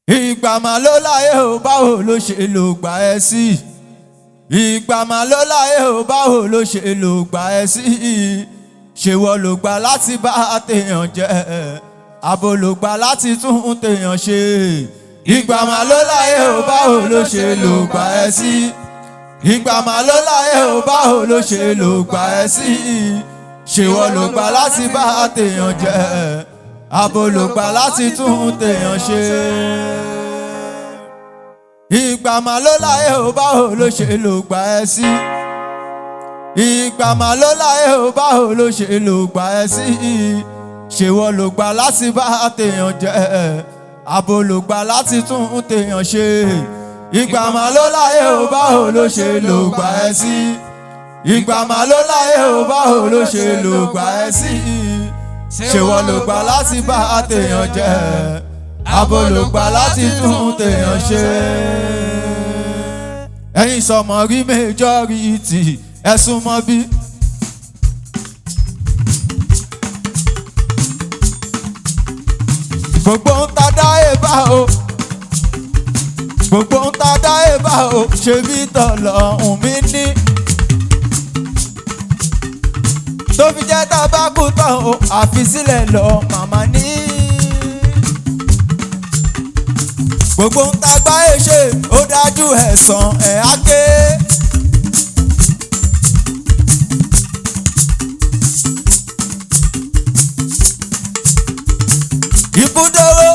Ìgbà mà ló láyé o, báwo ló ṣe lò gbà ẹ́ sí? Ìgbà mà ló láyé o, báwo ló ṣe lò gbà ẹ́ sí? Ṣé wọ́n ló gbà láti bá tèèyàn jẹ́? Àbò ló gbà láti tún tèèyàn ṣe? Ìgbà mà ló láyé o, báwo ló ṣe lò gbà ẹ́ sí? Ìgbà mà ló láyé o, báwo ló ṣe lò gbà ẹ́ sí? Ṣé wọ́n ló gbà láti bá tèèyàn jẹ́? Àbò ló gbà láti tún tèèyàn ṣe? Ìgbà mà ló láyé o, báwo ló ṣe lò gbà ẹ́ sí? Ìgbà mà ló láyé o, báwo ló ṣe lò gbà ẹ́ sí? Ṣé wọ́n ló gbà láti bá tèèyàn jẹ́? Àbò ló gbà láti tún tèèyàn ṣe? Ìgbà mà ló láyé o, báwo ló ṣe lò gbà ẹ́ sí? Ìgbà mà ló láyé o, báwo ló ṣe lò gbà ẹ́ sí? Ṣé wọ́n ló gbà láti bá tèèyàn jẹ́? Àbò ló gbà láti tún tèèyàn ṣe? Ẹ̀yin sọmọ rí majority ẹ̀sùn mọ́ bí. Gbogbo ń ta dá èbá o, gbogbo ń ta dá èbá o, ṣe bí tọ̀lọ́hùn mi ní. Tó fi jẹ́ tábàkù tán o, àfi sílẹ̀ lọ màmá ní. Gbogbo ń ta gbá èṣe, ó dájú ẹ̀san ẹ̀ á ké. Ikú dówó,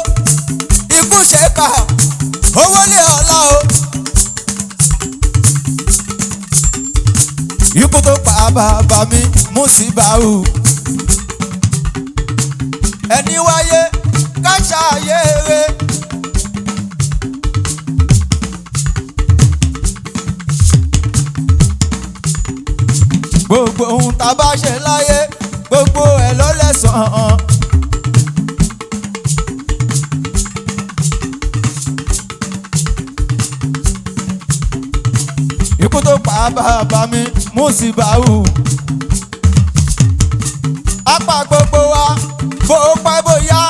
ikú ṣèkà, owó lé ọlá o. Ikú tó pa bàbá mi Músíbáù. Ẹni wáyé ká ṣàyè rẹ̀. Gbogbo ohun tá bá ṣe láyé, gbogbo ẹ̀ ló lẹ́san. Ikú tó pa bàbá mi Músíbáù. Apá gbogbo wa bó pẹ́ bóyá.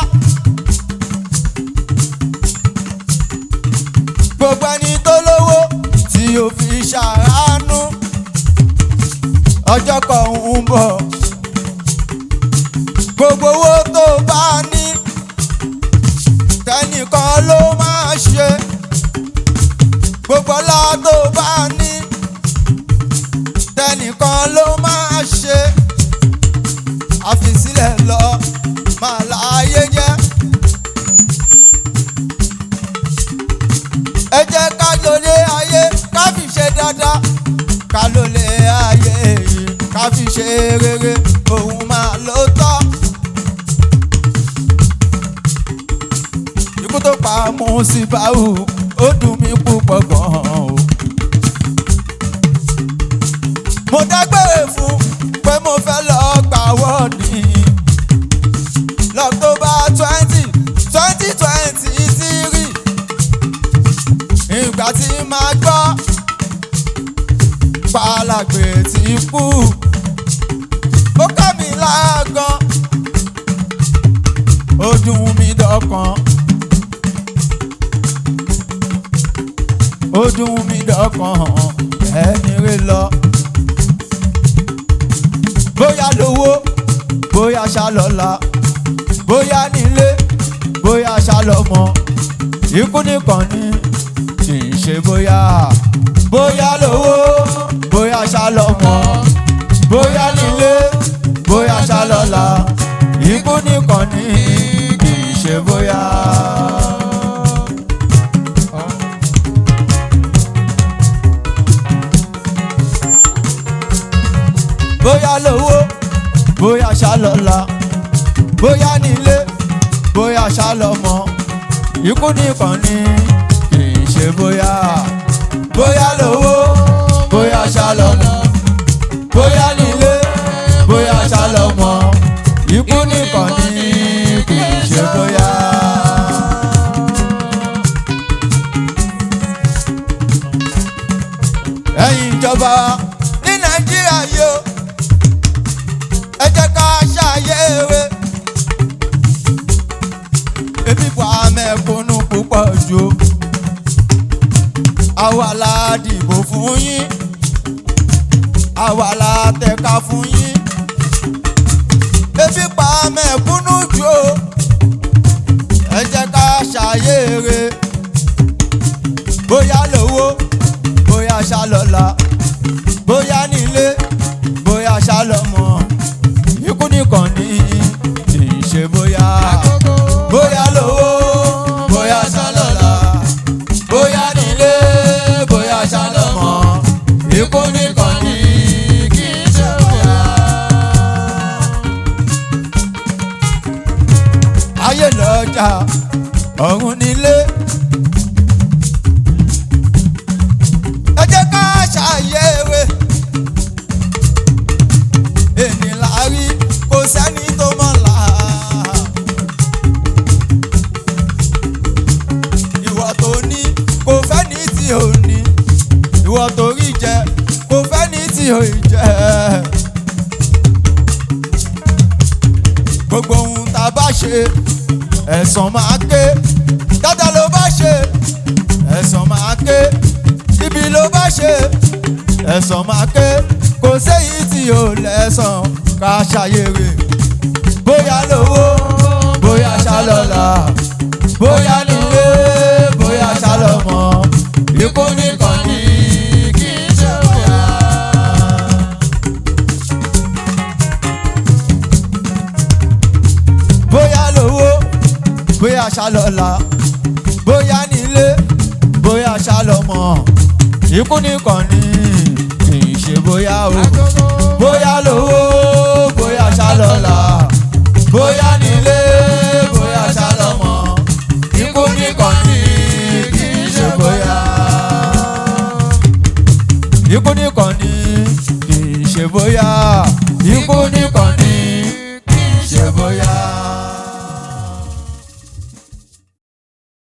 Gbogbo ẹni tó lówó tí ó fi ṣàánú. Ọjọ́ kan ń bọ̀, gbogbo owó tó bá ní tẹnìkan ló máa ṣe. Gbogbo ọlá tó bá ní tẹnìkan ló máa ṣe. Àfisílẹ̀ lọ máa láyé jẹ́. Ẹ jẹ́ ká lólé ayé ká fi ṣe dáadáa. Ká lólé ayé yìí ká fi ṣe rere, òun máa ló tọ́. Ikú tó pa Músíbáù ó dùn mí púpọ̀ gan-an o. Mo dágbére fún pé mo fẹ́ lọ gbà wọ́ọ̀dì l'October 2023. Ìgbà tí màá gbọ́ pàlàgbé ti kú, ó ká mi láàgán, ó dùn mí dọ́kàn, ó dùn mí dọ́kàn, ẹni rè lọ. Bóyá lówó, bóyá ṣálọ́lá, bóyá nílé, bóyá ṣálọ́mọ, ikú nìkan ni kì í ṣe bóyá. Bóyá lówó, bóyá ṣálọ́mọ, bóyá nílé, bóyá ṣálọ́lá, ikú nìkan ni kì í ṣe bóyá. Bóyá lówó, bóyá ṣálọ́lá, bóyá nílé, bóyá ṣálọ́mọ, ikú nìkan ni kì í ṣe bóyá. Bóyá lówó, bóyá ṣálọ́mọ, bóyá nílé, bóyá ṣálọ́mọ, ikú nìkan ni kì í ṣe bóyá. Ẹ̀yin ìjọba ní Nàìjíríà yìí o, ẹ jẹ́ ká ṣàyè rẹ̀. Ebi pa mẹ́kúnnù púpọ̀ jù àwa la dìbò fún yín àwa la tẹ̀ka fún yín ebi pa mẹ̀kúnnù jù o ẹ jẹ́ ká ṣàyèrè bóyá lówó bóyá ṣàlọ́lá bóyá nílé bóyá ṣàlọ́mọ ikú nìkan ní kì í ṣe bóyá bóyá lówó bóyá ṣàlọ́lá bóyá nílé bóyá ṣàlọ́mọ ikú nìkan ní kì í ṣe bóyá. ayé lọ́jà ọ̀run nílé. ẹ jẹ́ ká ṣàyẹ̀wò èmi láàrí kò sẹ́ni tó mọ̀ là. ìwọ tó ní kò fẹ́ ní tí ò ní ìwọ tó rí jẹ kò fẹ́ ní tí ò jẹ. gbogbo ohun tá a bá ṣe ẹ̀san máa ké dáadáa ló bá ṣe ẹ̀san máa ké ibi ló bá ṣe ẹ̀san máa ké kò séyìí tí ò lẹ́san ká ṣàyèrè bóyá lówó bóyá ṣàlọ́lá bóyá nílé bóyá ṣàlọ́mọ ikú nìkan ní kì í ṣe bóyá. bóyá lówó bóyá ṣàlọ́lá bóyá nílé bóyá ṣàlọ́mọ ikú nìkan ní kì í ṣe bóyá o bóyá lówó bóyá ṣàlọ́lá bóyá nílé bóyá ṣàlọ́mọ ikú nìkan ní kì í ṣe bóyá ikú nìkan ní kì í ṣe bóyá ikú nìkan.